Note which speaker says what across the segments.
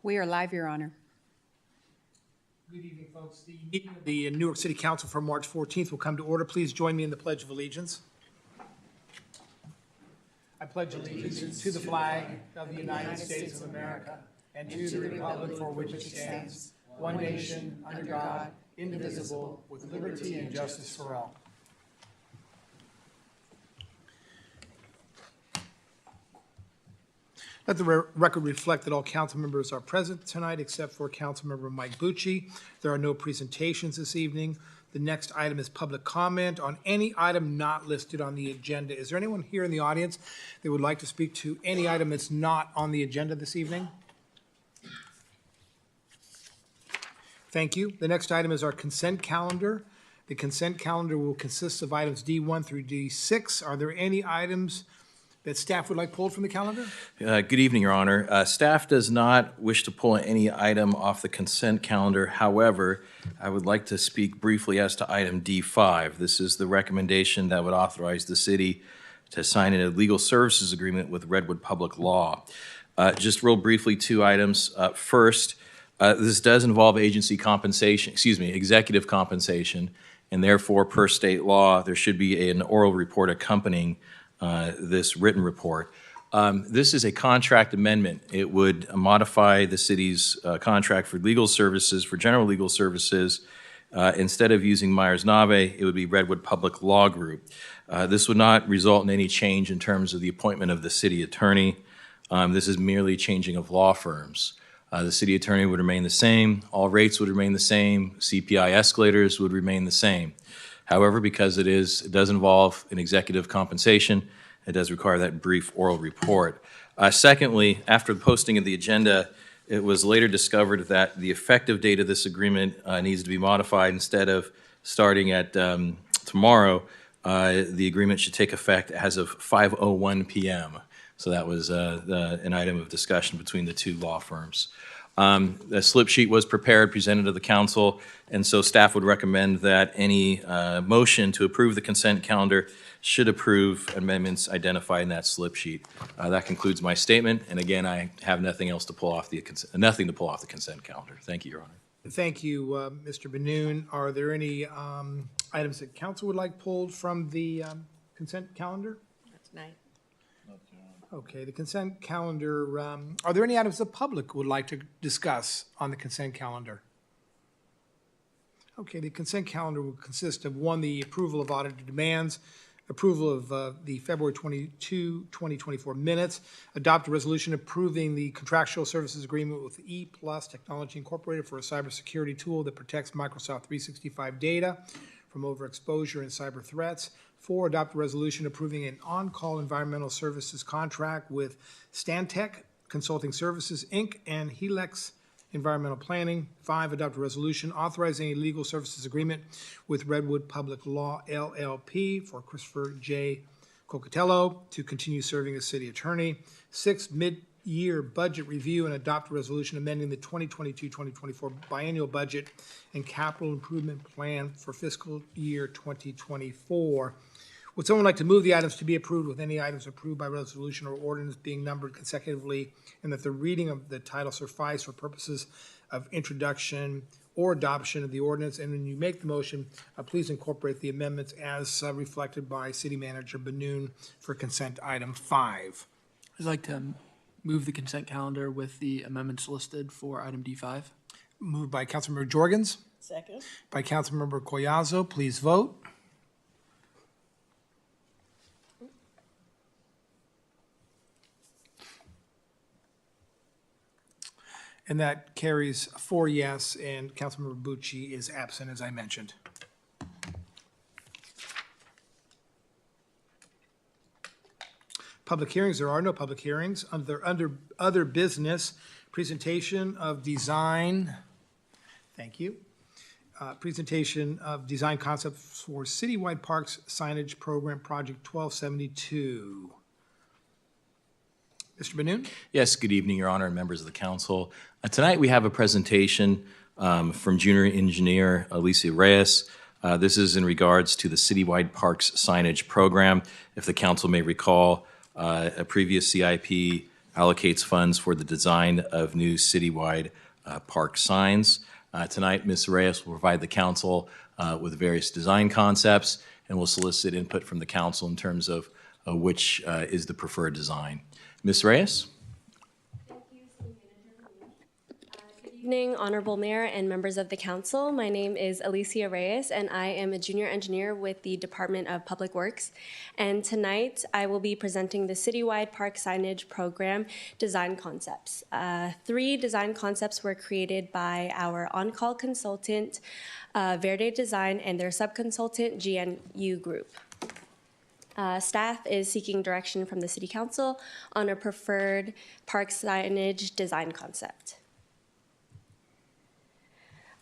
Speaker 1: We are live, Your Honor.
Speaker 2: Good evening, folks. The meeting of the Newark City Council for March 14th will come to order. Please join me in the Pledge of Allegiance. I pledge allegiance to the flag of the United States of America and to the republic for which it stands, one nation, under God, indivisible, with liberty and justice for all. Let the record reflect that all council members are present tonight except for Councilmember Mike Bucci. There are no presentations this evening. The next item is public comment on any item not listed on the agenda. Is there anyone here in the audience that would like to speak to any item that's not on the agenda this evening? Thank you. The next item is our consent calendar. The consent calendar will consist of items D1 through D6. Are there any items that staff would like pulled from the calendar?
Speaker 3: Good evening, Your Honor. Staff does not wish to pull any item off the consent calendar. However, I would like to speak briefly as to item D5. This is the recommendation that would authorize the city to sign a legal services agreement with Redwood Public Law. Just real briefly, two items. First, this does involve agency compensation, executive compensation, and therefore, per state law, there should be an oral report accompanying this written report. This is a contract amendment. It would modify the city's contract for legal services, for general legal services. Instead of using Myers-Nave, it would be Redwood Public Law Group. This would not result in any change in terms of the appointment of the city attorney. This is merely changing of law firms. The city attorney would remain the same. All rates would remain the same. CPI escalators would remain the same. However, because it does involve an executive compensation, it does require that brief oral report. Secondly, after the posting of the agenda, it was later discovered that the effective date of this agreement needs to be modified. Instead of starting at tomorrow, the agreement should take effect as of 5:01 p.m. So that was an item of discussion between the two law firms. The slip sheet was prepared, presented to the council, and so staff would recommend that any motion to approve the consent calendar should approve amendments identified in that slip sheet. That concludes my statement, and again, I have nothing else to pull off the consent calendar. Thank you, Your Honor.
Speaker 2: Thank you, Mr. Benoon. Are there any items that council would like pulled from the consent calendar?
Speaker 1: Not tonight.
Speaker 2: Okay, the consent calendar, are there any items the public would like to discuss on the consent calendar? Okay, the consent calendar will consist of, one, the approval of audited demands, approval of the February 22, 2024 minutes, adopt a resolution approving the contractual services agreement with E+ Technology Incorporated for a cybersecurity tool that protects Microsoft 365 data from overexposure and cyber threats. 4, adopt a resolution approving an on-call environmental services contract with Stantec Consulting Services, Inc. and Helix Environmental Planning. 5, adopt a resolution authorizing a legal services agreement with Redwood Public Law, LLP for Christopher J. Cocatello to continue serving as city attorney. 6, mid-year budget review and adopt a resolution amending the 2022-2024 biennial budget and capital improvement plan for fiscal year 2024. Would someone like to move the items to be approved with any items approved by resolution or ordinance being numbered consecutively, and that the reading of the title suffice for purposes of introduction or adoption of the ordinance? And when you make the motion, please incorporate the amendments as reflected by City Manager Benoon for consent item 5.
Speaker 4: I'd like to move the consent calendar with the amendments listed for item D5.
Speaker 2: Moved by Councilmember Jorgens.
Speaker 1: Second.
Speaker 2: By Councilmember Collazo. Please vote. And that carries 4 yes, and Councilmember Bucci is absent, as I mentioned. Public hearings, there are no public hearings. Under other business, presentation of design, thank you. Presentation of design concepts for citywide parks signage program project 1272. Mr. Benoon?
Speaker 3: Yes, good evening, Your Honor, and members of the council. Tonight we have a presentation from junior engineer Alicia Reyes. This is in regards to the citywide parks signage program. If the council may recall, a previous CIP allocates funds for the design of new citywide park signs. Tonight, Ms. Reyes will provide the council with various design concepts, and will solicit input from the council in terms of which is the preferred design. Ms. Reyes?
Speaker 1: Good evening, Honorable Mayor and members of the council. My name is Alicia Reyes, and I am a junior engineer with the Department of Public Works. And tonight, I will be presenting the Citywide Park Signage Program design concepts. 3 design concepts were created by our on-call consultant, Verde Design, and their subconsultant, GNU Group. Staff is seeking direction from the City Council on a preferred park signage design concept.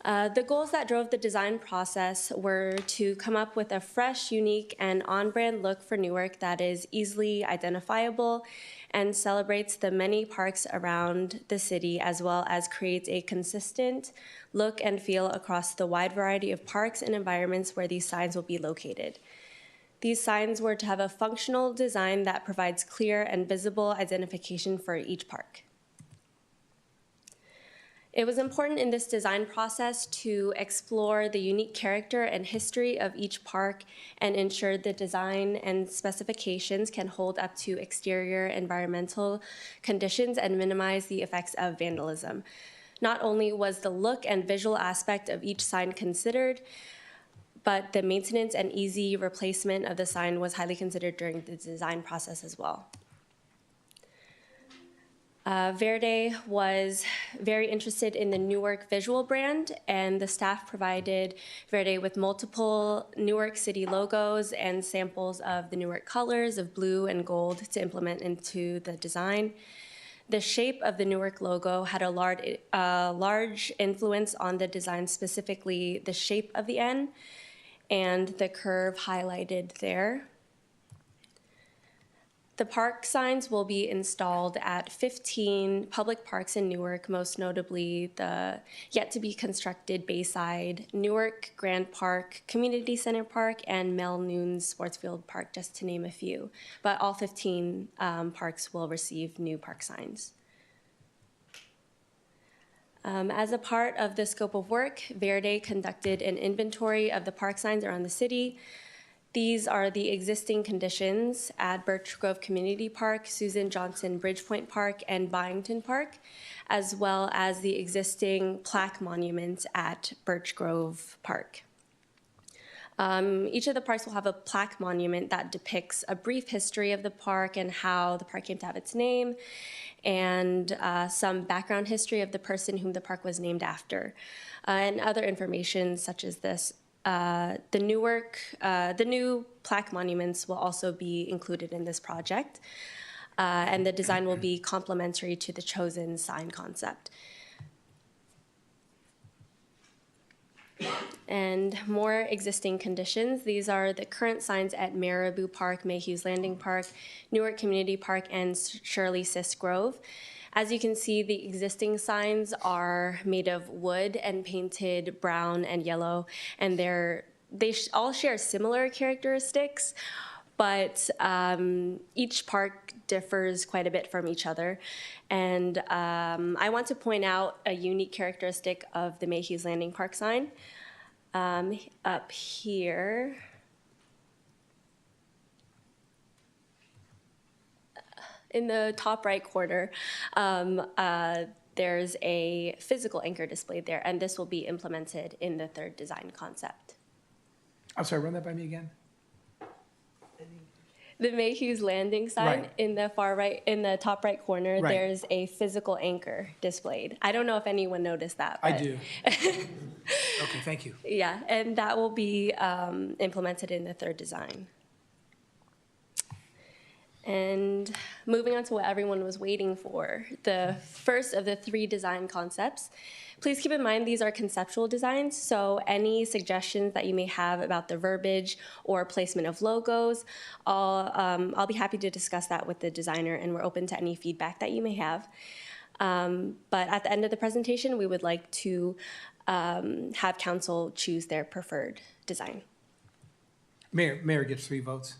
Speaker 1: The goals that drove the design process were to come up with a fresh, unique, and on-brand look for Newark that is easily identifiable and celebrates the many parks around the city, as well as creates a consistent look and feel across the wide variety of parks and environments where these signs will be located. These signs were to have a functional design that provides clear and visible identification for each park. It was important in this design process to explore the unique character and history of each park and ensure the design and specifications can hold up to exterior environmental conditions and minimize the effects of vandalism. Not only was the look and visual aspect of each sign considered, but the maintenance and easy replacement of the sign was highly considered during the design process as well. Verde was very interested in the Newark visual brand, and the staff provided Verde with multiple Newark City logos and samples of the Newark colors of blue and gold to implement into the design. The shape of the Newark logo had a large influence on the design, specifically the shape of the N and the curve highlighted there. The park signs will be installed at 15 public parks in Newark, most notably the yet-to-be-constructed Bayside, Newark Grand Park, Community Center Park, and Mel Noon's Sportsfield Park, just to name a few. But all 15 parks will receive new park signs. As a part of the scope of work, Verde conducted an inventory of the park signs around the city. These are the existing conditions at Birch Grove Community Park, Susan Johnson Bridgepoint Park, and Byington Park, as well as the existing plaque monuments at Birch Grove Park. Each of the parks will have a plaque monument that depicts a brief history of the park and how the park came to have its name, and some background history of the person whom the park was named after, and other information such as this. The new plaque monuments will also be included in this project, and the design will be complementary to the chosen sign concept. And more existing conditions. These are the current signs at Marabou Park, Mayhew's Landing Park, Newark Community Park, and Shirley Sis Grove. As you can see, the existing signs are made of wood and painted brown and yellow, and they all share similar characteristics, but each park differs quite a bit from each other. And I want to point out a unique characteristic of the Mayhew's Landing Park sign. Up here, in the top right corner, there's a physical anchor displayed there, and this will be implemented in the third design concept.
Speaker 2: I'm sorry, run that by me again.
Speaker 1: The Mayhew's Landing sign
Speaker 2: Right.
Speaker 1: in the far right, in the top right corner,
Speaker 2: Right.
Speaker 1: there's a physical anchor displayed. I don't know if anyone noticed that.
Speaker 2: I
Speaker 1: but-
Speaker 2: do. Okay, thank you.
Speaker 1: Yeah, and that will be implemented in the third design. And moving on to what everyone was waiting for, the first of the 3 design concepts. Please keep in mind these are conceptual designs, so any suggestions that you may have about the verbiage or placement of logos, I'll be happy to discuss that with the designer, and we're open to any feedback that you may have. But at the end of the presentation, we would like to have council choose their preferred design.
Speaker 2: Mayor gets 3 votes.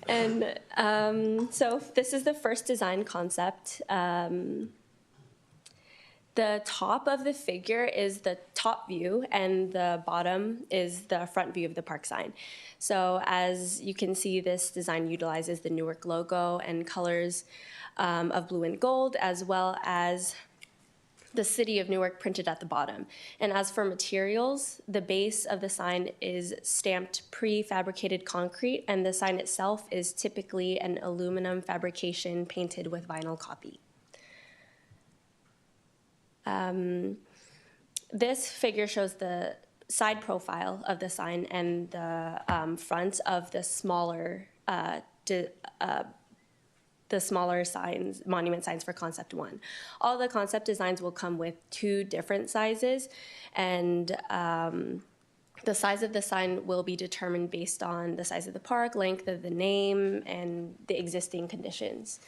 Speaker 1: And so this is the first design concept. The top of the figure is the top view, and the bottom is the front view of the park sign. So as you can see, this design utilizes the Newark logo and colors of blue and gold, as well as the city of Newark printed at the bottom. And as for materials, the base of the sign is stamped prefabricated concrete, and the sign itself is typically an aluminum fabrication painted with vinyl copy. This figure shows the side profile of the sign and the front of the smaller signs, monument signs for Concept 1. All the concept designs will come with 2 different sizes, and the size of the sign will be determined based on the size of the park, length of the name, and the existing conditions.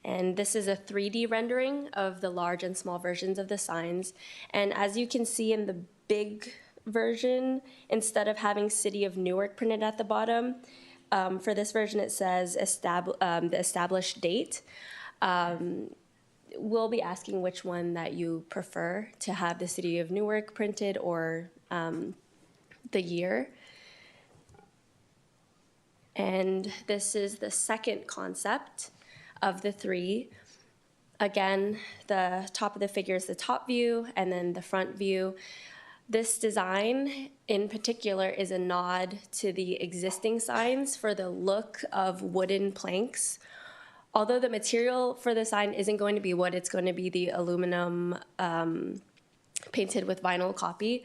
Speaker 1: And this is a 3D rendering of the large and small versions of the signs. And as you can see in the big version, instead of having City of Newark printed at the bottom, for this version it says the established date. We'll be asking which one that you prefer, to have the City of Newark printed or the year. And this is the second concept of the 3. Again, the top of the figure is the top view, and then the front view. This design in particular is a nod to the existing signs for the look of wooden planks. Although the material for the sign isn't going to be wood, it's going to be the aluminum painted with vinyl copy.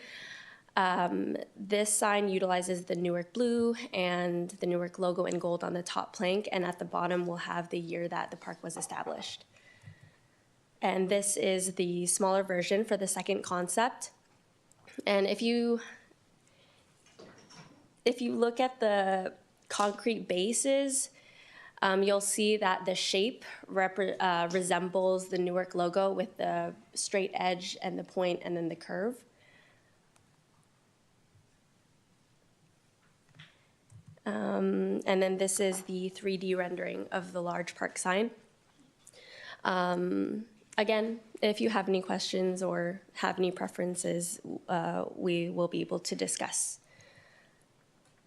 Speaker 1: This sign utilizes the Newark blue and the Newark logo in gold on the top plank, and at the bottom we'll have the year that the park was established. And this is the smaller version for the second concept. And if you look at the concrete bases, you'll see that the shape resembles the Newark logo with the straight edge and the point and then the curve. And then this is the 3D rendering of the large park sign. Again, if you have any questions or have any preferences, we will be able to discuss.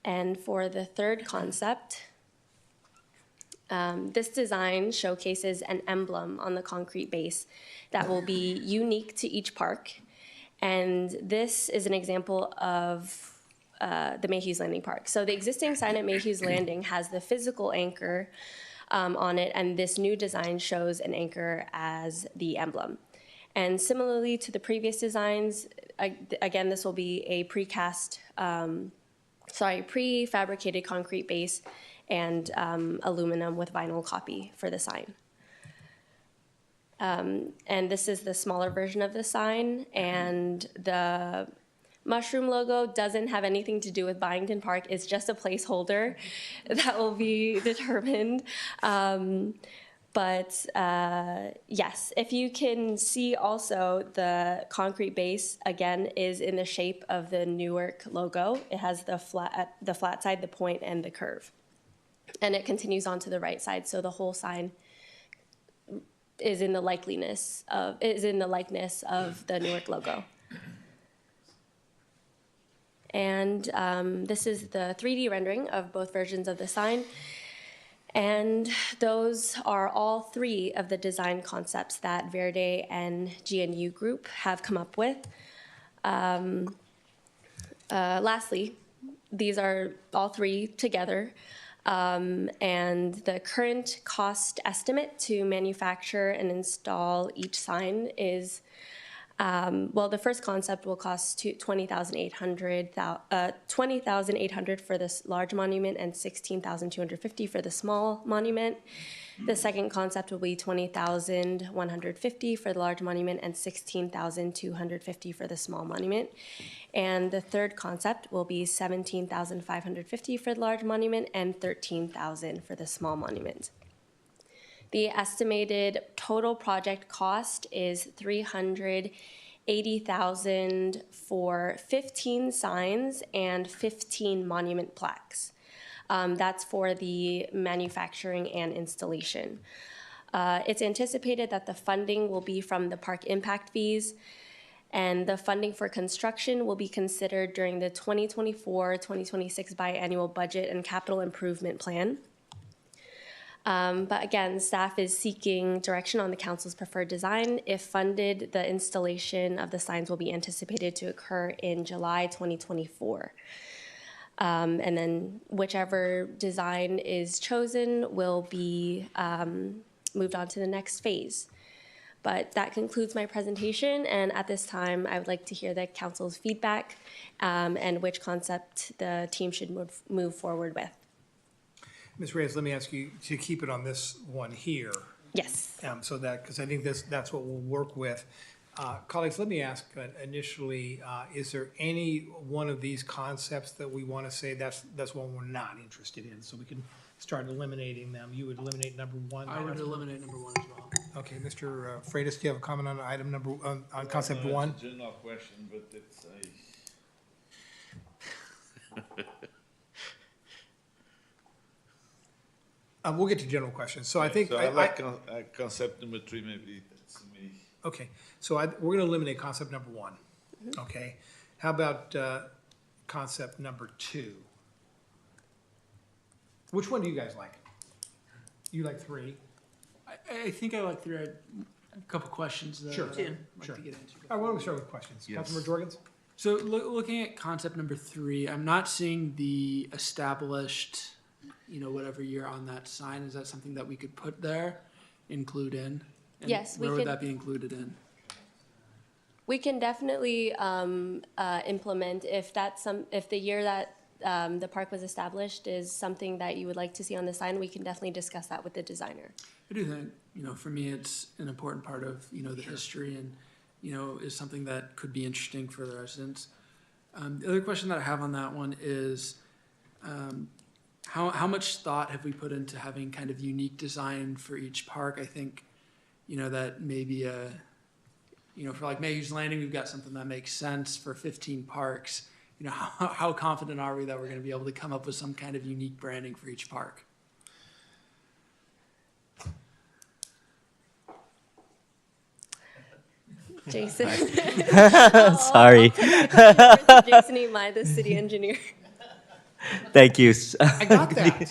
Speaker 1: And for the third concept, this design showcases an emblem on the concrete base that will be unique to each park. And this is an example of the Mayhew's Landing Park. So the existing sign at Mayhew's Landing has the physical anchor on it, and this new design shows an anchor as the emblem. And similarly to the previous designs, again, this will be a prefabricated concrete base and aluminum with vinyl copy for the sign. And this is the smaller version of the sign, and the mushroom logo doesn't have anything to do with Byington Park. It's just a placeholder that will be determined. But yes, if you can see also, the concrete base, again, is in the shape of the Newark logo. It has the flat side, the point, and the curve. And it continues on to the right side, so the whole sign is in the likeness of the Newark logo. And this is the 3D rendering of both versions of the sign. And those are all 3 of the design concepts that Verde and GNU Group have come up with. Lastly, these are all 3 together. And the current cost estimate to manufacture and install each sign is, the first concept will cost $20,800 for this large monument and $16,250 for the small monument. The second concept will be $20,150 for the large monument and $16,250 for the small monument. And the third concept will be $17,550 for the large monument and $13,000 for the small monument. The estimated total project cost is $386 $80,000 for 15 signs and 15 monument plaques. That's for the manufacturing and installation. It's anticipated that the funding will be from the park impact fees, and the funding for construction will be considered during the 2024-2026 biannual budget and capital improvement plan. But again, staff is seeking direction on the council's preferred design. If funded, the installation of the signs will be anticipated to occur in July 2024. And then whichever design is chosen will be moved on to the next phase. But that concludes my presentation, and at this time, I would like to hear the council's feedback and which concept the team should move forward with.
Speaker 2: Ms. Reyes, let me ask you to keep it on this one here.
Speaker 1: Yes.
Speaker 2: So that, because I think that's what we'll work with. Colleagues, let me ask initially, is there any one of these concepts that we want to say that's one we're not interested in? So we can start eliminating them. You would eliminate number one?
Speaker 4: I would eliminate number 1 as well.
Speaker 2: Okay, Mr. Freitas, do you have a comment on item number, on concept one?
Speaker 5: It's a general question, but it's
Speaker 2: We'll get to general questions. So I think,
Speaker 5: So I like concept number 3, maybe that's me.
Speaker 2: okay, so we're gonna eliminate concept number one, okay? How about concept number 2? Which one do you guys like? You like 3?
Speaker 4: I think I like 3. I have a couple questions that
Speaker 2: Sure.
Speaker 4: I'd like
Speaker 2: Sure.
Speaker 4: to get into.
Speaker 2: All right, why don't we start with questions?
Speaker 5: Yes.
Speaker 2: Councilmember Jorgens?
Speaker 4: So looking at concept number 3, I'm not seeing the established, whatever year on that sign. Is that something that we could put there, include in? And
Speaker 1: Yes, we
Speaker 4: where would
Speaker 1: could-
Speaker 4: that be included in?
Speaker 1: We can definitely implement if the year that the park was established is something that you would like to see on the sign, we can definitely discuss that with the designer.
Speaker 4: I do think, for me, it's an important part of, the history and, is something that could be interesting for the residents. The other question that I have on that one is, how much thought have we put into having kind of unique design for each park? I think, that maybe for like Mayhew's Landing, we've got something that makes sense for 15 parks. How confident are we that we're going to be able to come up with some kind of unique branding for each park?
Speaker 1: Jason?
Speaker 6: Sorry.
Speaker 1: Jason Imai, the city engineer.
Speaker 6: Thank you.
Speaker 2: I got that.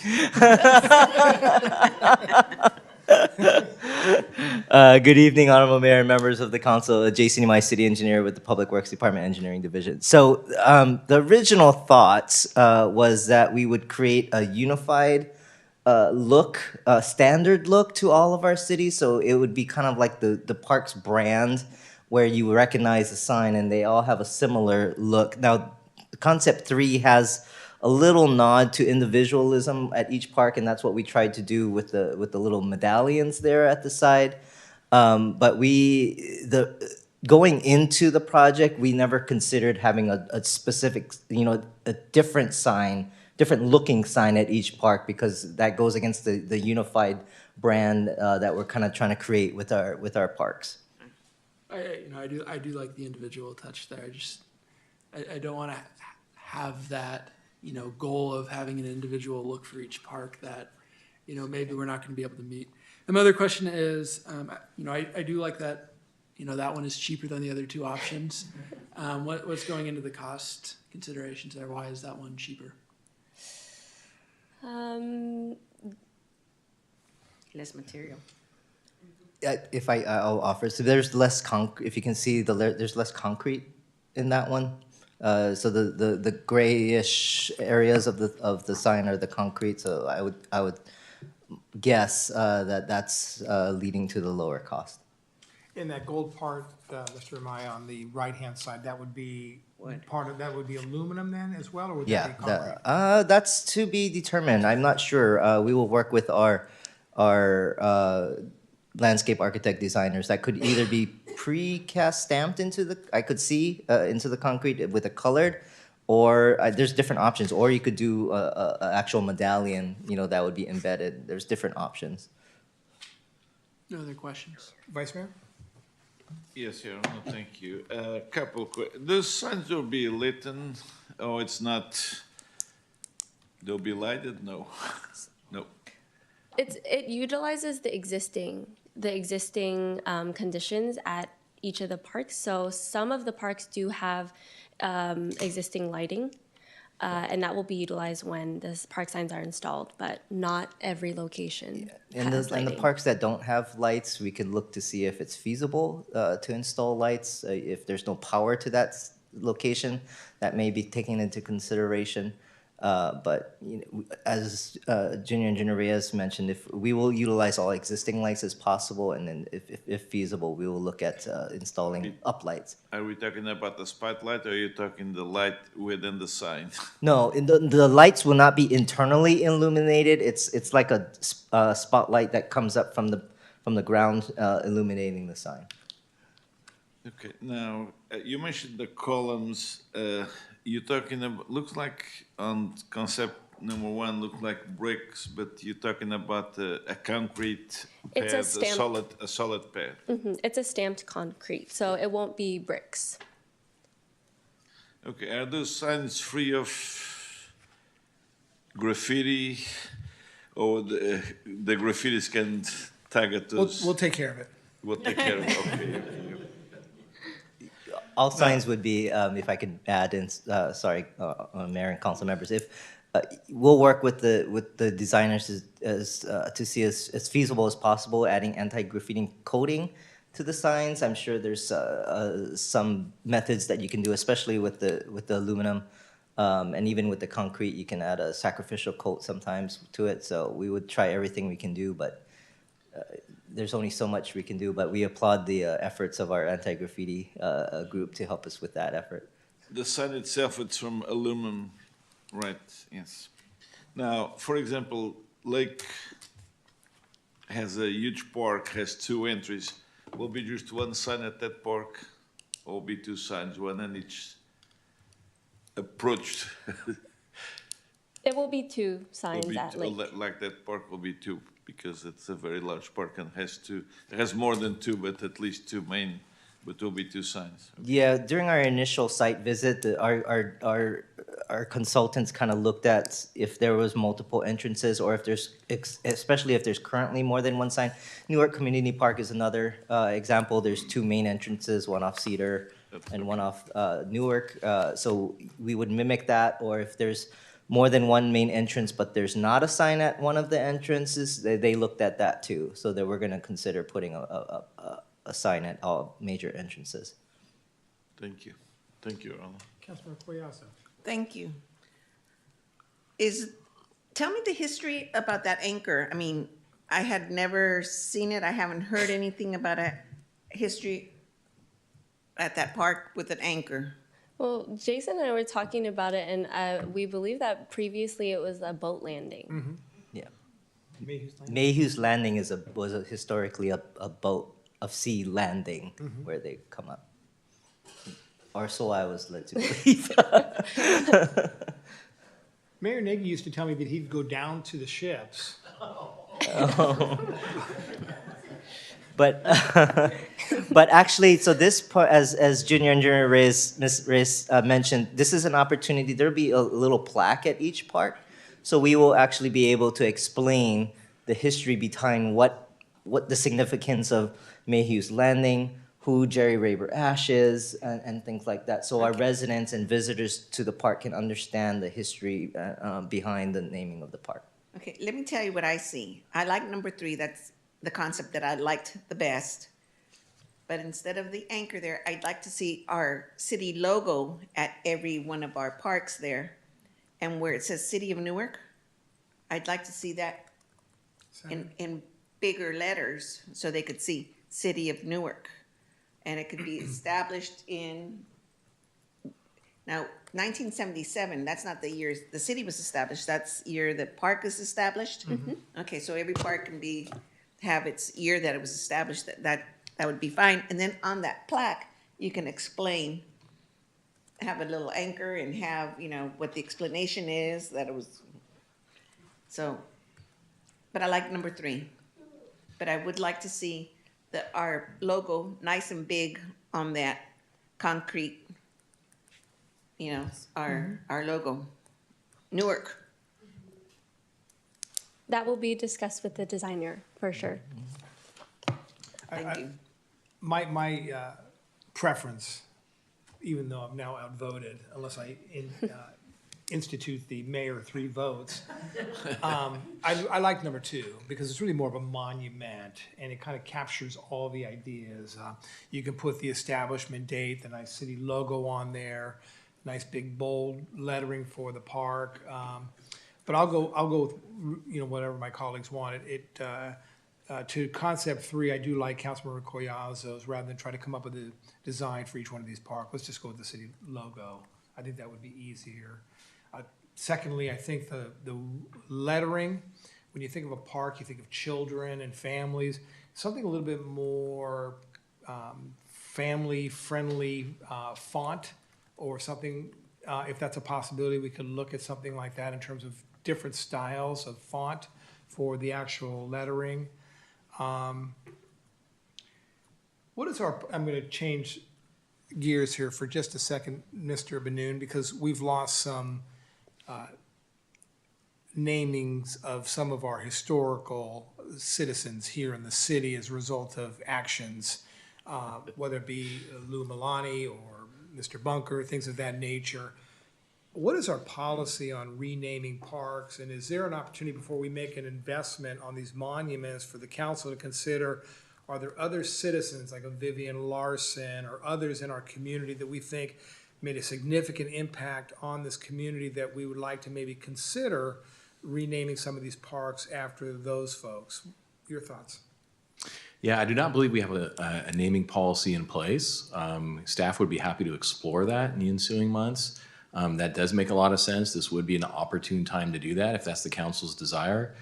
Speaker 6: Good evening, Honorable Mayor and members of the council. Jason Imai, City Engineer with the Public Works Department Engineering Division. So the original thoughts was that we would create a unified look, standard look to all of our cities. So it would be kind of like the park's brand, where you recognize the sign and they all have a similar look. Now, concept 3 has a little nod to individualism at each park, and that's what we tried to do with the little medallions there at the side. But going into the project, we never considered having a specific, a different sign, different looking sign at each park, because that goes against the unified brand that we're kind of trying to create with our parks.
Speaker 4: I do like the individual touch there. I don't want to have that, goal of having an individual look for each park that, maybe we're not going to be able to meet. And my other question is, I do like that, that one is cheaper than the other 2 options. What's going into the cost considerations there? Why is that one cheaper?
Speaker 7: Less material.
Speaker 6: If I'll offer, so there's less if you can see there's less concrete in that one. So the grayish areas of the sign are the concrete. So I would guess that's leading to the lower cost.
Speaker 2: In that gold part, Mr. Amaya, on the right-hand side, that would be part of, that would be aluminum then as well, or would that be concrete?
Speaker 6: That's to be determined. I'm not sure. We will work with our landscape architect designers. That could either be precast stamped into the concrete with a colored, or there's different options. Or you could do a actual medallion, that would be embedded. There's different options.
Speaker 4: No other questions?
Speaker 2: Vice Mayor?
Speaker 5: Yes, Your Honor, thank you. Couple those signs will be lit, or it's not, they'll be lighted? No. No.
Speaker 1: It utilizes the existing conditions at each of the parks. So some of the parks do have existing lighting, and that will be utilized when the park signs are installed, but not every location
Speaker 6: In
Speaker 1: has
Speaker 6: the
Speaker 1: lighting.
Speaker 6: parks that don't have lights, we could look to see if it's feasible to install lights. If there's no power to that location, that may be taken into consideration. But you know, as Junior Engineer Reyes mentioned, if we will utilize all existing lights as possible, and then if feasible, we will look at installing uplights.
Speaker 5: Are we talking about the spotlight, or are you talking the light within the sign?
Speaker 6: No, the lights will not be internally illuminated. It's like a spotlight that comes up from the ground, illuminating the sign.
Speaker 5: Okay, now, you mentioned the columns, you're talking about, looks like on concept number one, look like bricks, but you're talking about a concrete pad,
Speaker 1: It's a stamped-
Speaker 5: a solid pad.
Speaker 1: It's a stamped concrete, so it won't be bricks.
Speaker 5: Okay, are those signs free of graffiti, or the graffitis can target those?
Speaker 2: We'll take care of it.
Speaker 5: We'll take care of it, okay.
Speaker 6: All signs would be, if I could add in, Mayor and council members, if we'll work with the designers to see as feasible as possible, adding anti-graffiti coating to the signs. I'm sure there's some methods that you can do, especially with the aluminum, and even with the concrete, you can add a sacrificial coat sometimes to it. So we would try everything we can do, but there's only so much we can do, but we applaud the efforts of our anti-graffiti group to help us with that effort.
Speaker 5: The sign itself, it's from aluminum, right, yes. Now, for example, Lake has a huge park, has two entries. Will be just one sign at that park, or will be two signs, one on each approach?
Speaker 1: It will be two
Speaker 5: Will
Speaker 1: signs
Speaker 5: be
Speaker 1: at
Speaker 5: two-
Speaker 1: Lake.
Speaker 5: Like that park will be two, because it's a very large park and it has more than two, but at least two main, but will be two signs.
Speaker 6: Yeah, during our initial site visit, our consultants kind of looked at if there was multiple entrances, or if there's, especially if there's currently more than one sign. Newark Community Park is another example. There's two main entrances, one off Cedar and one off Newark. So we would mimic that, or if there's more than one main entrance, but there's not a sign at one of the entrances, they looked at that too. So that we're gonna consider putting a sign at all major entrances.
Speaker 5: Thank you. Thank you, Your Honor.
Speaker 2: Councilmember Cuellar.
Speaker 7: Thank you. Tell me the history about that anchor. I mean, I had never seen it. I haven't heard anything about a history at that park with an anchor.
Speaker 1: Well, Jason and I were talking about it, and we believe that previously it was a boat landing.
Speaker 6: Yeah.
Speaker 2: Mayhew's Lane.
Speaker 6: Mayhew's Landing was historically a boat of sea landing where they come up. Or so I was led to believe.
Speaker 2: Mayor Nagy used to tell me that he'd go down to the ships.
Speaker 6: But but actually, so this part, as Junior Engineer Reyes mentioned, this is an opportunity. There'll be a little plaque at each park, so we will actually be able to explain the history behind what the significance of Mayhew's Landing, who Jerry Rayber Ash is, and things like that. So our residents and visitors to the park can understand the history behind the naming of the park.
Speaker 7: Okay, let me tell you what I see. I like number 3. That's the concept that I liked the best. But instead of the anchor there, I'd like to see our city logo at every one of our parks there. And where it says City of Newark, I'd like to see that in bigger letters so they could see City of Newark. And it could be established in, now, 1977, that's not the year the city was established, that's the year the park is established? Okay, so every park can have its year that it was established, that would be fine. And then on that plaque, you can explain, have a little anchor and have, what the explanation is, that it was, so, but I like number 3. But I would like to see our logo nice and big on that concrete, our logo. Newark.
Speaker 1: That will be discussed with the designer, for sure.
Speaker 7: Thank you.
Speaker 2: My preference, even though I'm now outvoted, unless I institute the mayor 3 votes, I like number 2 because it's really more of a monument and it kind of captures all the ideas. You can put the establishment date, the nice city logo on there, nice big bold lettering for the park. But I'll go with, whatever my colleagues want. To concept 3, I do like Councilmember Collazo's, rather than try to come up with a design for each one of these parks. Let's just go with the city logo. I think that would be easier. Secondly, I think the lettering, when you think of a park, you think of children and families, something a little bit more family-friendly font or something. If that's a possibility, we could look at something like that in terms of different styles of font for the actual lettering. What is I'm going to change gears here for just a second, Mr. Benoon, because we've lost some namings of some of our historical citizens here in the city as a result of actions, whether it be Lou Milani or Mr. Bunker, things of that nature. What is our policy on renaming parks, and is there an opportunity before we make an investment on these monuments for the council to consider, are there other citizens like a Vivian Larson or others in our community that we think made a significant impact on this community that we would like to maybe consider renaming some of these parks after those folks? Your thoughts?
Speaker 3: Yeah, I do not believe we have a naming policy in place. Staff would be happy to explore that in the ensuing months. That does make a lot of sense. This would be an opportune time to do that if that's the council's desire.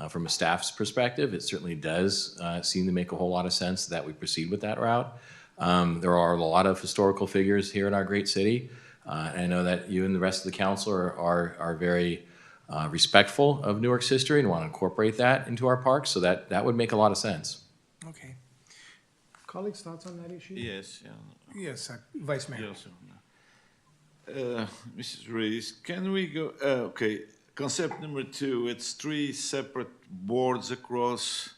Speaker 3: From a staff's perspective, it certainly does seem to make a whole lot of sense that we proceed with that route. There are a lot of historical figures here in our great city. And I know that you and the rest of the council are very respectful of Newark's history and want to incorporate that into our parks, so that would make a lot of sense.
Speaker 2: Okay. Colleagues, thoughts on that issue?
Speaker 5: Yes, yeah.
Speaker 2: Yes, Vice Mayor.
Speaker 5: Yes. Mrs. Rees, can we go, okay, concept number 2, it's 3 separate boards across,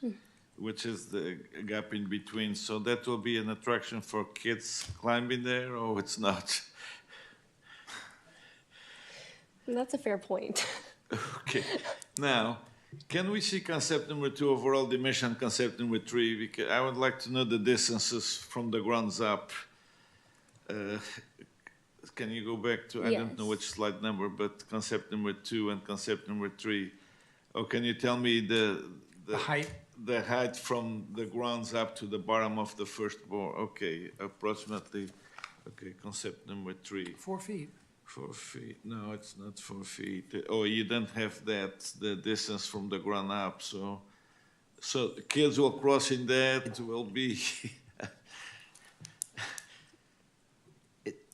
Speaker 5: which is the gap in between, so that will be an attraction for kids climbing there, or it's not?
Speaker 1: That's a fair point.
Speaker 5: Okay, now, can we see concept number 2, overall dimension, concept number 3, because I would like to know the distances from the grounds up. Can you go back to, I don't know
Speaker 1: Yes.
Speaker 5: which slide number, but concept number 2 and concept number 3? Or can you tell me the
Speaker 2: height?
Speaker 5: The height from the grounds up to the bottom of the first board? Okay, approximately, okay, concept number 3.
Speaker 2: 4 feet.
Speaker 5: 4 feet, no, it's not 4 feet. Oh, you don't have that, the distance from the ground up, so the kids will cross in that, will be,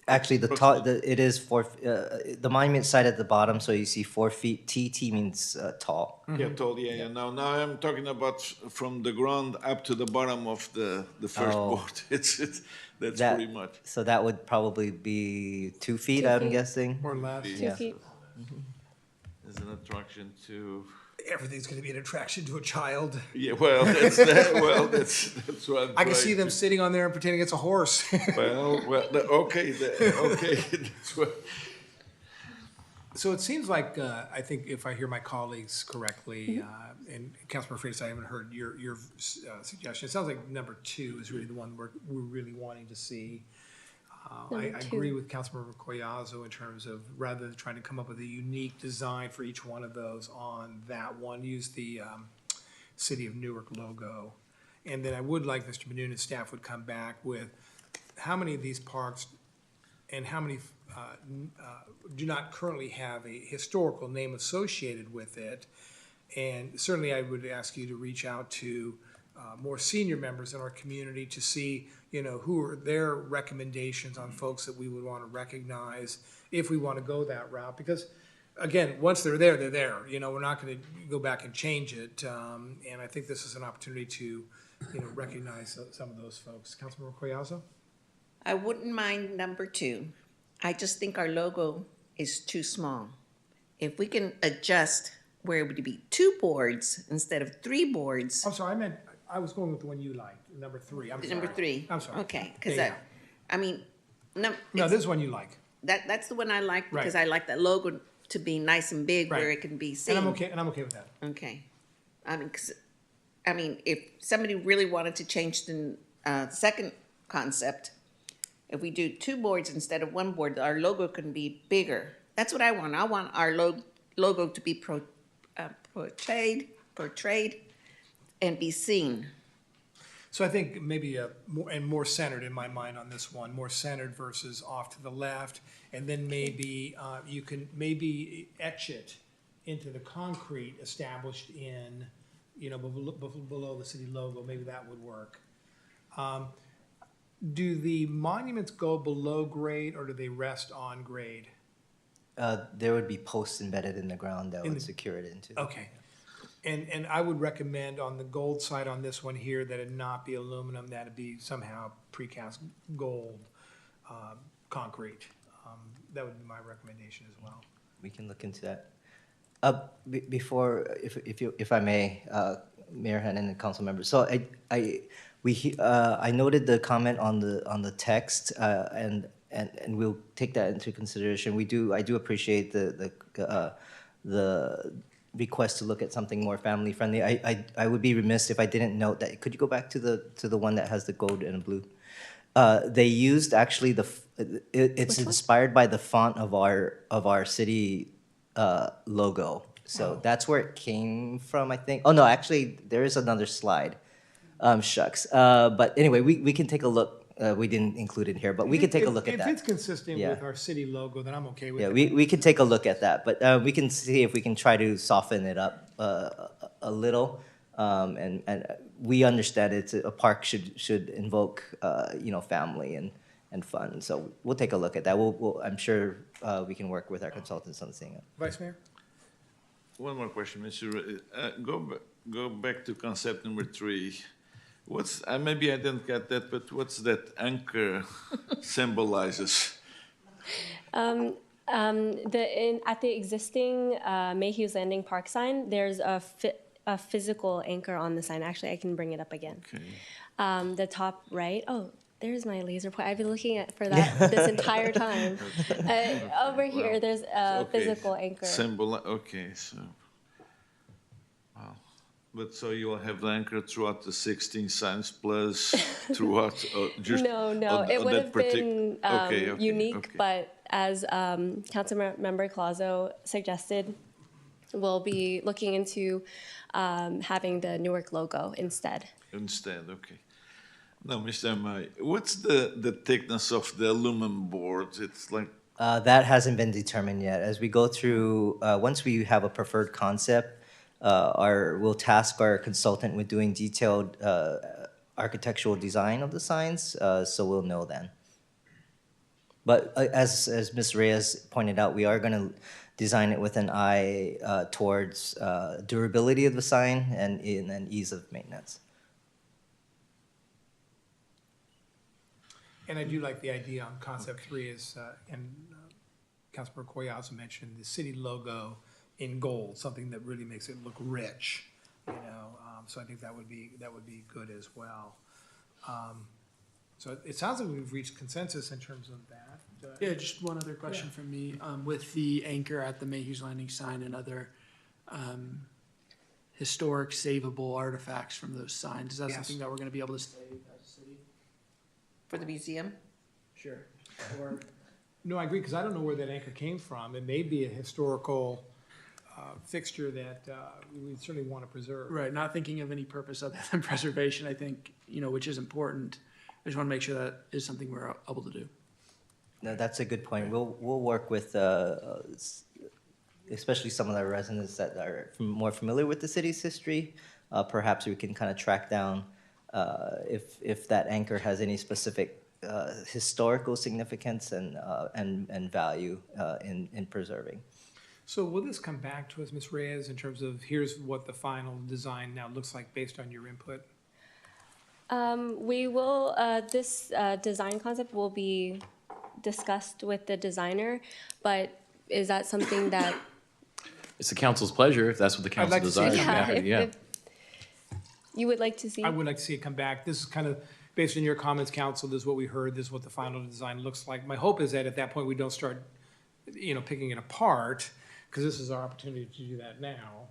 Speaker 6: Actually, it is 4. The monument site at the bottom, so you see 4 feet. TT means tall.
Speaker 5: yeah, tall, yeah. Now I'm talking about from the ground up to the bottom of the first
Speaker 6: Oh.
Speaker 5: board. That's
Speaker 6: That-
Speaker 5: pretty much.
Speaker 6: So that would probably be 2 feet,
Speaker 1: 2
Speaker 6: I'm
Speaker 1: feet.
Speaker 6: guessing.
Speaker 2: Or less.
Speaker 1: 2
Speaker 6: Yeah.
Speaker 1: feet.
Speaker 5: There's an attraction to,
Speaker 2: Everything's going to be an attraction to a child.
Speaker 5: yeah, well, that's what. I'm
Speaker 2: I can see
Speaker 5: trying
Speaker 2: them sitting on there and pretending it's a horse.
Speaker 5: Okay, that's what.
Speaker 2: So it seems like, I think if I hear my colleagues correctly, and Councilmember Freitas, I haven't heard your suggestion. It sounds like number 2 is really the one we're really wanting to see. I
Speaker 1: Number 2.
Speaker 2: agree with Councilmember Collazo in terms of rather than trying to come up with a unique design for each one of those on that one, use the City of Newark logo. And then I would like Mr. Benoon and staff would come back with how many of these parks and how many do not currently have a historical name associated with it. And certainly I would ask you to reach out to more senior members in our community to see, who are their recommendations on folks that we would want to recognize if we want to go that route. Because again, once they're there, they're there. We're not going to go back and change it. And I think this is an opportunity to recognize some of those folks. Councilmember Collazo?
Speaker 7: I wouldn't mind number 2. I just think our logo is too small. If we can adjust where it would be 2 boards instead of 3 boards.
Speaker 2: I'm sorry, I was going with the one you liked, number 3. I'm sorry.
Speaker 7: Number 3.
Speaker 2: I'm sorry.
Speaker 7: Okay, because
Speaker 2: Yeah,
Speaker 7: I mean, no,
Speaker 2: No,
Speaker 7: it's-
Speaker 2: this one you like.
Speaker 7: that's the one I like because
Speaker 2: Right.
Speaker 7: I like that logo to be nice and big where
Speaker 2: Right.
Speaker 7: it can be seen.
Speaker 2: And I'm okay with that.
Speaker 7: Okay. I mean, if somebody really wanted to change the second concept, if we do 2 boards instead of 1 board, our logo can be bigger. That's what I want. I want our logo to be portrayed and be seen.
Speaker 2: So I think maybe more centered in my mind on this one, more centered versus off to the left. And then maybe you can maybe etch it into the concrete established in, below the city logo. Maybe that would work. Do the monuments go below grade or do they rest on grade?
Speaker 6: There would be posts embedded in the ground that
Speaker 2: In
Speaker 6: would
Speaker 2: the-
Speaker 6: secure it into.
Speaker 2: Okay. And I would recommend on the gold side on this one here that it not be aluminum, that it be somehow precast gold, concrete. That would be my recommendation as well.
Speaker 6: We can look into that. Before, if I may, Mayor Hannon and council members. So I noted the comment on the text, and we'll take that into consideration. I do appreciate the request to look at something more family friendly. I would be remiss if I didn't note that. Could you go back to the one that has the gold and blue? They used actually it's inspired by the font of our city logo. So that's where it came from, I think. Oh no, actually there is another slide. Shucks. But anyway, we can take a look. We didn't include it here, but we can take a look at
Speaker 2: If
Speaker 6: that.
Speaker 2: it's consistent
Speaker 6: Yeah.
Speaker 2: with our city logo, then I'm okay with
Speaker 6: Yeah,
Speaker 2: it.
Speaker 6: we can take a look at that, but we can see if we can try to soften it up a little. And we understand a park should invoke family and fun. So we'll take a look at that. I'm sure we can work with our consultants on seeing it.
Speaker 2: Vice Mayor?
Speaker 5: One more question, Mr. Go back to concept number 3. Maybe I didn't get that, but what's that anchor symbolizes?
Speaker 1: At the existing Mayhew's Landing Park sign, there's a physical anchor on the sign. Actually, I can bring it up again.
Speaker 5: Okay.
Speaker 1: The top right. Oh, there's my laser point. I've been looking for that this entire time. Over here, there's a
Speaker 5: Okay.
Speaker 1: physical anchor.
Speaker 5: Okay, so, wow. But so you will have the anchor throughout the 16 signs plus throughout, just?
Speaker 1: No,
Speaker 5: on-
Speaker 1: it
Speaker 5: on
Speaker 1: would
Speaker 5: that
Speaker 1: have been
Speaker 5: Okay,
Speaker 1: unique,
Speaker 5: okay.
Speaker 1: but as Councilmember Collazo suggested, we'll be looking into having the Newark logo instead.
Speaker 5: Instead, okay. Now, Mr. Amai, what's the thickness of the aluminum board? It's like,
Speaker 6: That hasn't been determined yet. As we go through, once we have a preferred concept, we'll task our consultant with doing detailed architectural design of the signs, so we'll know then. But as Ms. Reyes pointed out, we are going to design it with an eye towards durability of the sign and ease of maintenance.
Speaker 2: And I do like the idea on concept 3 is, and Councilmember Collazo mentioned the city logo in gold, something that really makes it look rich, so I think that would be good as well. So it sounds like we've reached consensus in terms of that.
Speaker 4: Yeah, just one other question from me. With the anchor at the Mayhew's Landing sign and other historic savable artifacts from those signs, is that
Speaker 2: Yes.
Speaker 4: something that we're gonna be able to save as a city?
Speaker 7: For the museum?
Speaker 4: Sure. Or,
Speaker 2: No, I agree, because I don't know where that anchor came from. It may be a historical fixture that we certainly want to preserve.
Speaker 4: right, not thinking of any purpose other than preservation, I think, which is important. I just wanna make sure that is something we're able to do.
Speaker 6: No, that's a good point. We'll work with especially some of our residents that are more familiar with the city's history. Perhaps we can kind of track down if that anchor has any specific historical significance and value in preserving.
Speaker 2: So will this come back to us, Ms. Reyes, in terms of here's what the final design now looks like based on your input?
Speaker 1: We will, this design concept will be discussed with the designer, but is that something that,
Speaker 3: It's the council's pleasure, if that's what the council
Speaker 2: like to see it
Speaker 3: desires.
Speaker 2: come
Speaker 3: I'm
Speaker 2: back.
Speaker 3: happy, yeah.
Speaker 1: if you would like to see?
Speaker 2: I would like to see it come back. This is kind of, based on your comments, council, this is what we heard, this is what the final design looks like. My hope is that at that point, we don't start, picking it apart, because this is our opportunity to do that now.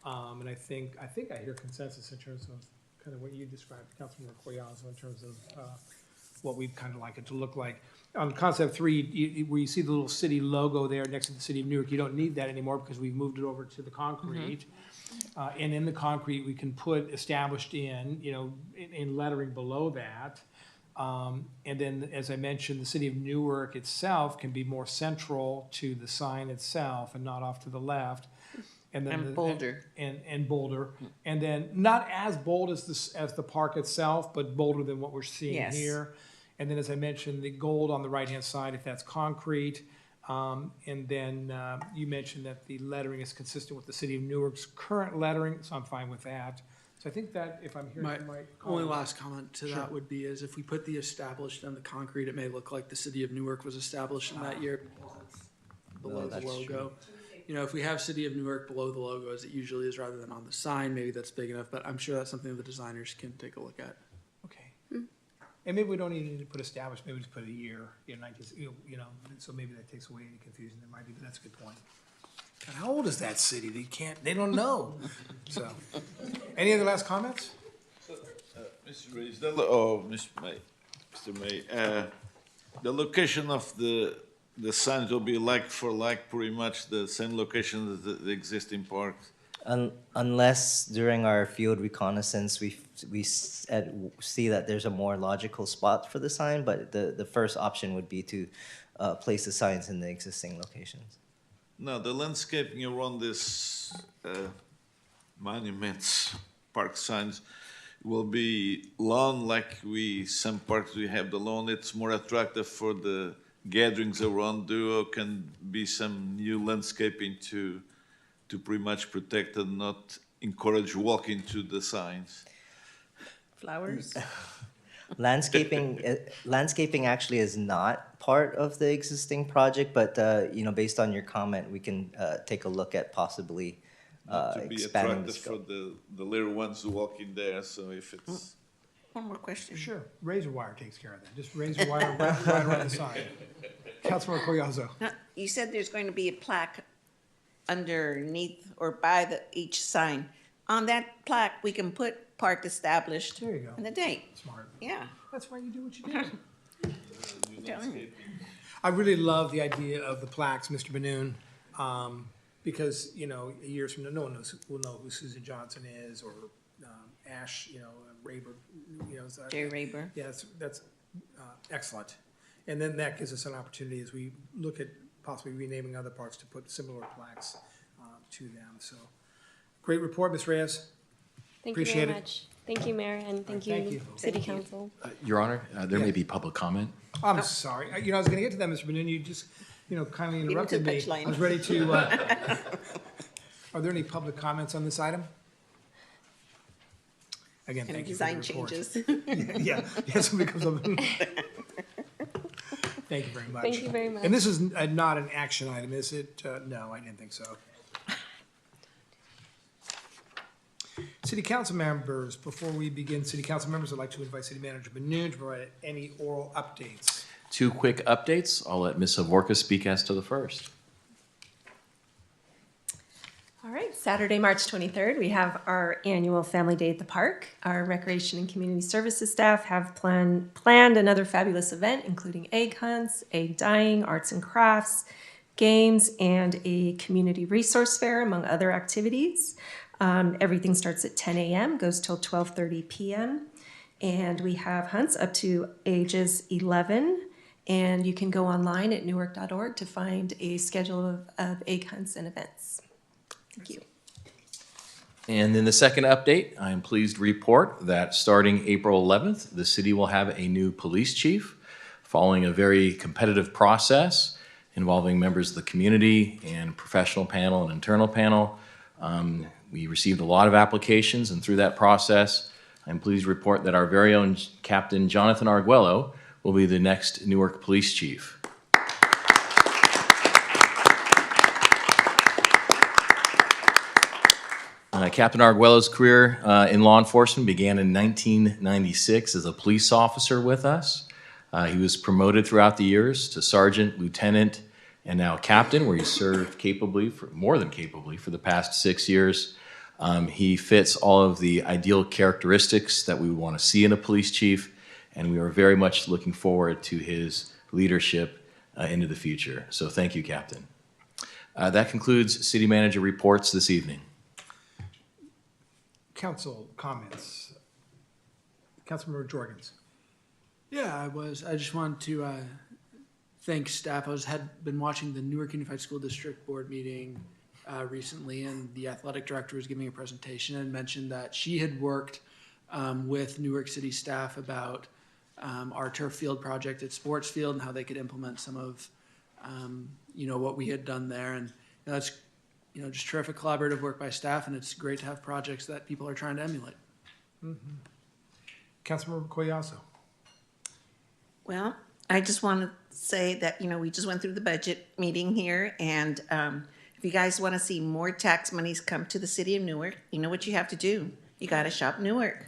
Speaker 2: And I think I hear consensus in terms of kind of what you described, Councilmember Collazo, in terms of what we'd kind of like it to look like. On concept 3, where you see the little city logo there next to the city of Newark, you don't need that anymore because we've moved it over to the concrete. And in the concrete, we can put established in lettering below that. And then, as I mentioned, the city of Newark itself can be more central to the sign itself and not off to the left. And then
Speaker 7: And bolder.
Speaker 2: And bolder. And then not as bold as the park itself, but bolder than what we're seeing
Speaker 7: Yes.
Speaker 2: here. And then, as I mentioned, the gold on the right-hand side, if that's concrete. And then you mentioned that the lettering is consistent with the city of Newark's current lettering, so I'm fine with that. So I think that, if I'm hearing
Speaker 4: My
Speaker 2: from my
Speaker 4: only
Speaker 2: colleagues-
Speaker 4: last comment to that would be is if we put the established on the concrete, it may look like the city of Newark was established in that year below the
Speaker 6: that's
Speaker 4: logo. You know, if we have city of Newark below the logo as it usually is rather than on the sign, maybe that's big enough, but I'm sure that's something the designers can take a look at.
Speaker 2: Okay. And maybe we don't even need to put established, maybe just put a year, 19, so maybe that takes away any confusion there might be, but that's a good point. God, how old is that city? They don't know. So, any other last comments?
Speaker 5: Mr. Ray, Mr. May, the location of the signs will be like for like, pretty much the same location as the existing parks?
Speaker 6: Unless during our field reconnaissance, see that there's a more logical spot for the sign, but the first option would be to place the signs in the existing locations.
Speaker 5: No, the landscaping around this monuments, park signs, will be lawn like some parks we have the lawn. It's more attractive for the gatherings around Duo. Can be some new landscaping to pretty much protect and not encourage walking to the signs.
Speaker 7: Flowers?
Speaker 6: Landscaping actually is not part of the existing project, but based on your comment, we can take a look at possibly
Speaker 5: To be
Speaker 6: expanding the
Speaker 5: attractive for
Speaker 6: scope.
Speaker 5: the little ones who walk in there, so if it's,
Speaker 7: One more question.
Speaker 2: Sure, razor wire takes care of that, just razor wire right around the sign. Councilmember Collazo.
Speaker 7: Now, you said there's going to be a plaque underneath or by each sign. On that plaque, we can put park established.
Speaker 2: There you go.
Speaker 7: And the date.
Speaker 2: Smart.
Speaker 7: Yeah.
Speaker 2: That's why you do what you do.
Speaker 7: I'm telling you.
Speaker 2: I really love the idea of the plaques, Mr. Benoon, because, years from now, no one will know who Susan Johnson is, or Ash, Rayber,
Speaker 7: Jay Rayber.
Speaker 2: Yeah, that's excellent. And then that gives us an opportunity as we look at possibly renaming other parks to put similar plaques to them. So, great report, Ms. Reyes.
Speaker 1: Thank you
Speaker 2: Appreciate
Speaker 1: very
Speaker 2: it.
Speaker 1: much. Thank you, Mayor, and thank
Speaker 2: Thank
Speaker 1: you,
Speaker 2: you.
Speaker 1: City
Speaker 7: Thank you.
Speaker 1: Council.
Speaker 8: Your Honor, there
Speaker 2: Yeah.
Speaker 8: may be public comment.
Speaker 2: I'm sorry. I was going to get to that, Mr. Benoon. You just, kindly
Speaker 7: into
Speaker 2: interrupted
Speaker 7: the
Speaker 2: me.
Speaker 7: punchline.
Speaker 2: I was ready to, are there any public comments on this item? Again,
Speaker 7: And
Speaker 2: thank you for the
Speaker 7: design
Speaker 2: report.
Speaker 7: changes.
Speaker 2: Yeah, somebody comes up. Thank you very much.
Speaker 1: Thank you very much.
Speaker 2: And this is not an action item, is it? No, I didn't think so. City council members, before we begin, city council members, I'd like to invite city manager Benoon to provide any oral updates.
Speaker 3: 2 quick updates. I'll let Ms. Savorka speak as to the first.
Speaker 9: All right, Saturday, March 23rd, we have our annual Family Day at the Park. Our Recreation and Community Services staff have planned another fabulous event, including egg hunts, egg dyeing, arts and crafts, games, and a community resource fair, among other activities. Everything starts at 10 a.m., goes till 12:30 p.m., and we have hunts up to ages 11, and you can go online at newark.org to find a schedule of egg hunts and events. Thank you.
Speaker 3: And then the second update, I am pleased to report that starting April 11th, the city will have a new police chief following a very competitive process involving members of the community and professional panel and internal panel. We received a lot of applications, and through that process, I'm pleased to report that our very own Captain Jonathan Arguello will be the next Newark Police Chief. Captain Arguello's career in law enforcement began in 1996 as a police officer with us. He was promoted throughout the years to sergeant, lieutenant, and now captain, where he served more than capably, for the past 6 years. He fits all of the ideal characteristics that we want to see in a police chief, and we are very much looking forward to his leadership into the future. So thank you, Captain. That concludes City Manager reports this evening.
Speaker 2: Council comments. Councilmember Jorgens.
Speaker 4: Yeah, I just wanted to thank staff. Had been watching the Newark Unified School District Board meeting recently, and the athletic director was giving a presentation and mentioned that she had worked with Newark City staff about our turf field project at Sports Field and how they could implement some of what we had done there. And that's just terrific collaborative work by staff, and it's great to have projects that people are trying to emulate.
Speaker 2: Mm-hmm. Councilmember Collazo.
Speaker 7: Well, I just want to say that, we just went through the budget meeting here, and if you guys want to see more tax monies come to the city of Newark, you know what you have to do. You got to shop Newark.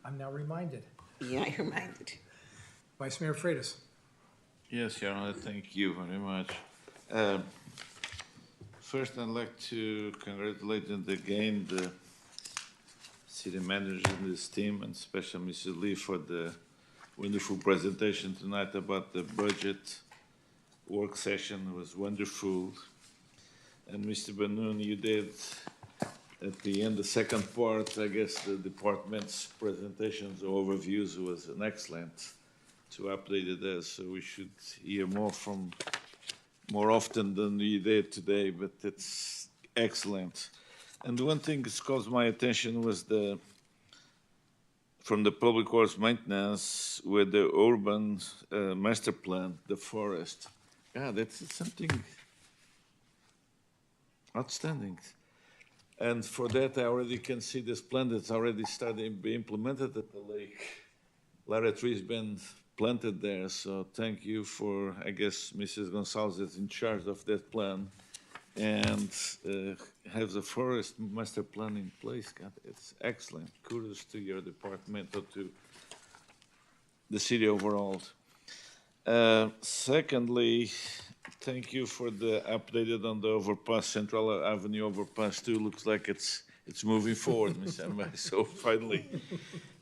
Speaker 2: I'm now reminded.
Speaker 7: Yeah, you're reminded.
Speaker 2: Vice Mayor Freitas.
Speaker 5: Yes, Your Honor, thank you very much. First, I'd like to congratulate again the city manager and his team, and especially Mrs. Lee, for the wonderful presentation tonight about the budget work session. It was wonderful. And Mr. Benoon, you did at the end, the second part, I guess the department's presentations, overviews was an excellent to update it there. So we should hear more often than we did today, but it's excellent. And one thing that caught my attention was from the public works maintenance with the urban master plan, the forest. Yeah, that's something outstanding. And for that, I already can see this plan that's already starting to be implemented at the lake. A lot of trees been planted there, so thank you for, I guess, Mrs. Gonzalez is in charge of that plan and have the forest master plan in place. God, it's excellent. Kudos to your department or to the city overall. Secondly, thank you for the updated on the overpass, Central Avenue overpass too. Looks like it's moving forward, Ms. Anne. So finally.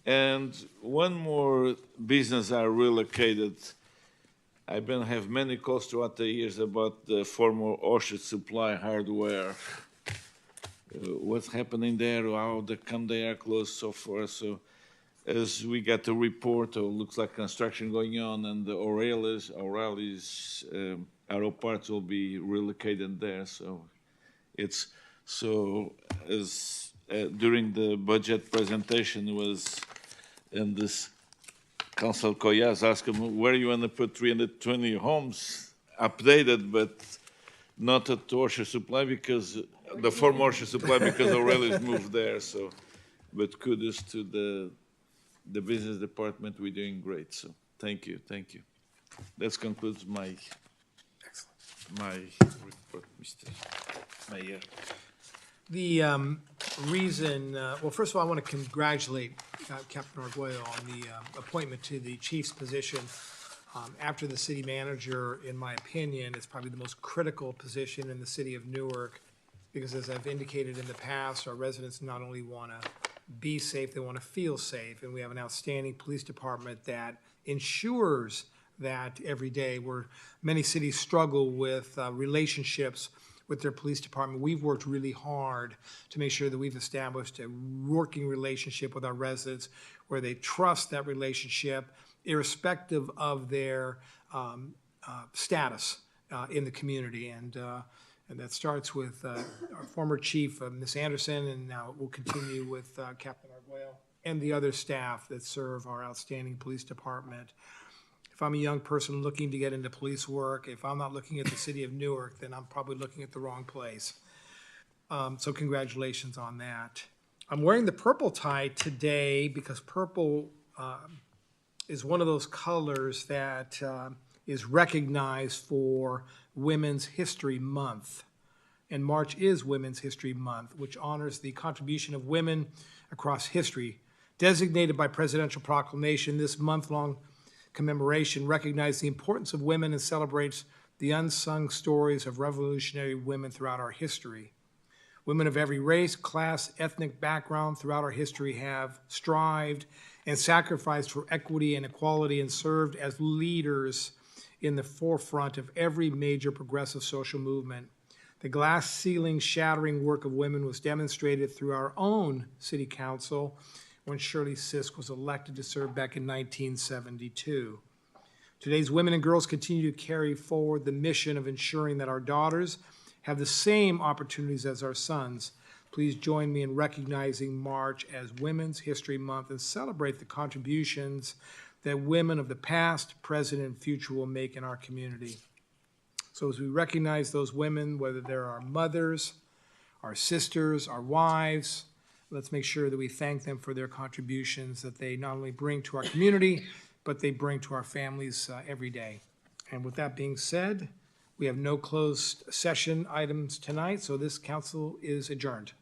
Speaker 5: And one more business I relocated. I've have many calls throughout the years about the former Orchard Supply Hardware. What's happening there, how they are closed, so forth. So as we got the report, it looks like construction going on, and the O'Reilly's auto parts will be relocated there. So it's as during the budget presentation was, and this Council Coyas asked him where you want to put 320 homes updated, but not at Orchard Supply because the former Orchard Supply because O'Reilly's moved there. So, but kudos to the business department. We're doing great. So thank you. That concludes my report, Mr. Mayor.
Speaker 2: The reason, well, first of all, I want to congratulate Captain Arguello on the appointment to the chief's position. After the city manager, in my opinion, is probably the most critical position in the city of Newark, because as I've indicated in the past, our residents not only want to be safe, they want to feel safe, and we have an outstanding police department that ensures that every day, where many cities struggle with relationships with their police department. We've worked really hard to make sure that we've established a working relationship with our residents where they trust that relationship irrespective of their status in the community. And that starts with our former chief, Ms. Anderson, and now it will continue with Captain Arguello and the other staff that serve our outstanding police department. If I'm a young person looking to get into police work, if I'm not looking at the city of Newark, then I'm probably looking at the wrong place. So congratulations on that. I'm wearing the purple tie today because purple is one of those colors that is recognized for Women's History Month. And March is Women's History Month, which honors the contribution of women across history. Designated by presidential proclamation, this month-long commemoration recognizes the importance of women and celebrates the unsung stories of revolutionary women throughout our history. Women of every race, class, ethnic background throughout our history have strived and sacrificed for equity and equality and served as leaders in the forefront of every major progressive social movement. The glass ceiling shattering work of women was demonstrated through our own city council when Shirley Sisk was elected to serve back in 1972. Today's women and girls continue to carry forward the mission of ensuring that our daughters have the same opportunities as our sons. Please join me in recognizing March as Women's History Month and celebrate the contributions that women of the past, present, and future will make in our community. So as we recognize those women, whether they're our mothers, our sisters, our wives, let's make sure that we thank them for their contributions that they not only bring to our community, but they bring to our families every day. And with that being said, we have no closed session items tonight, so this council is adjourned.